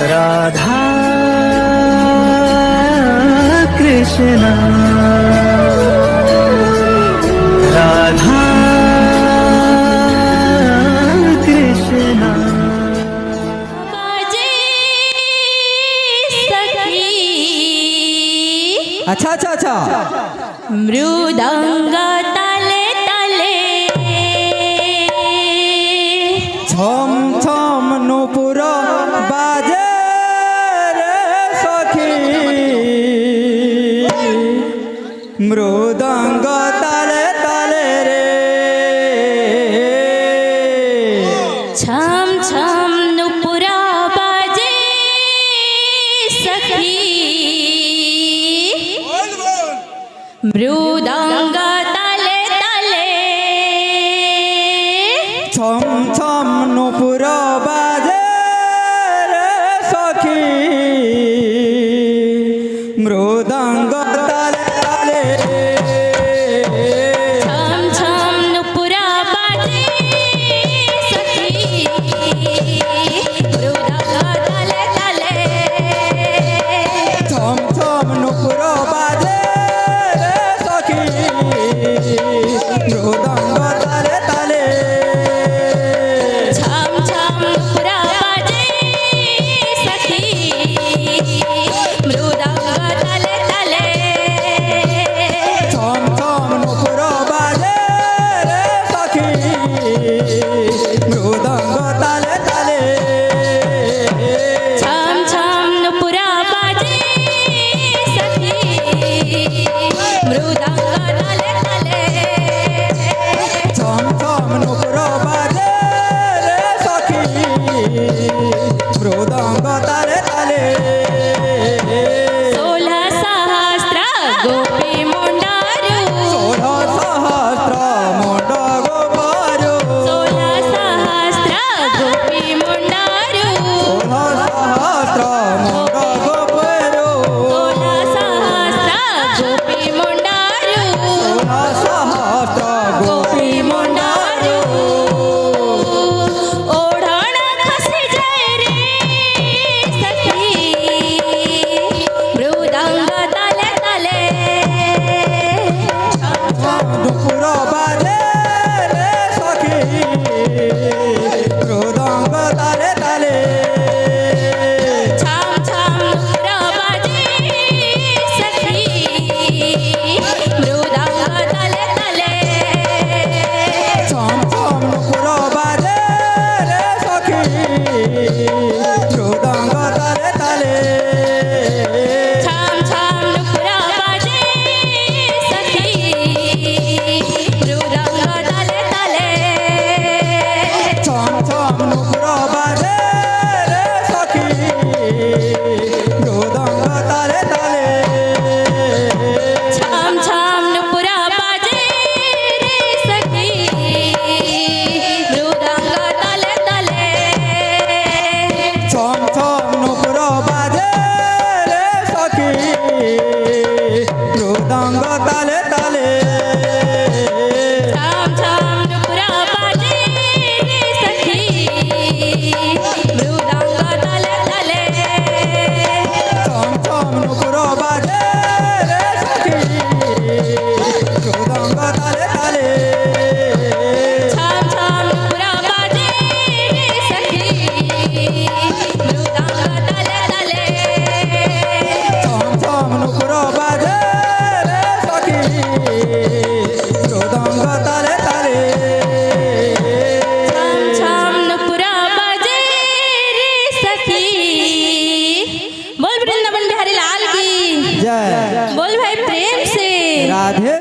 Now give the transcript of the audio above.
राधा कृष्णा राधा कृष्णा। बाजे सखी अच्छा अच्छा अच्छा मृदंग ताले ताले छम छम नुपुर बाजे रे सखी मृदंग ताले ताले रे छम छम नुपुरा बाजे सखी मृदंग ताले ताले छम छम नुपुर बाजे रे सखी मृदंग ताले ताले छम छम नुपुरा बाजे सखी मृदंग ताले ताले छम छम नुपुर बाजे रे सखी मृदंग ताले ताले छम छम नुपुरा बाजे सखी मृदंग ताले ताले छम छम नुपुर बाजे रे सखी मृदंग ताले ताले छम छम नुपुरा बाजे सखी मृदंग ताले ताले छम छम नुपुर बाजे रे सखी मृदंग ताले ताले 16 सहस्र गोपी मुंडारू 16 सहस्र मुंड गोपारू 16 सहस्र गोपी मुंडारू 16 सहस्र मुंड गोपारू 16 सहस्र गोपी मुंडारू 16 सहस्र गोपी मुंडारू ओढण खसी जाय रे सखी मृदंग ताले ताले नुपुर बाजे रे सखी मृदंग ताले ताले छम छम नुपुरा बाजे सखी मृदंग ताले ताले छम छम नुपुर बाजे रे सखी मृदंग ताले ताले छम छम नुपुरा बाजे सखी मृदंग ताले ताले छम छम नुपुर बाजे रे सखी मृदंग ताले ताले छम छम नुपुरा बाजे रे सखी मृदंग ताले ताले छम छम नुपुर बाजे रे सखी मृदंग ताले ताले छम छम नुपुरा बाजे रे सखी मृदंग ताले ताले छम छम नुपुर बाजे रे सखी मृदंग ताले ताले छम छम नुपुरा बाजे रे सखी मृदंग ताले ताले छम छम नुपुर बाजे रे सखी मृदंग ताले ताले छम छम नुपुरा बाजे रे सखी। बोल वृंदावन बिहारी लाल की जय बोल भाई प्रेम से राधे।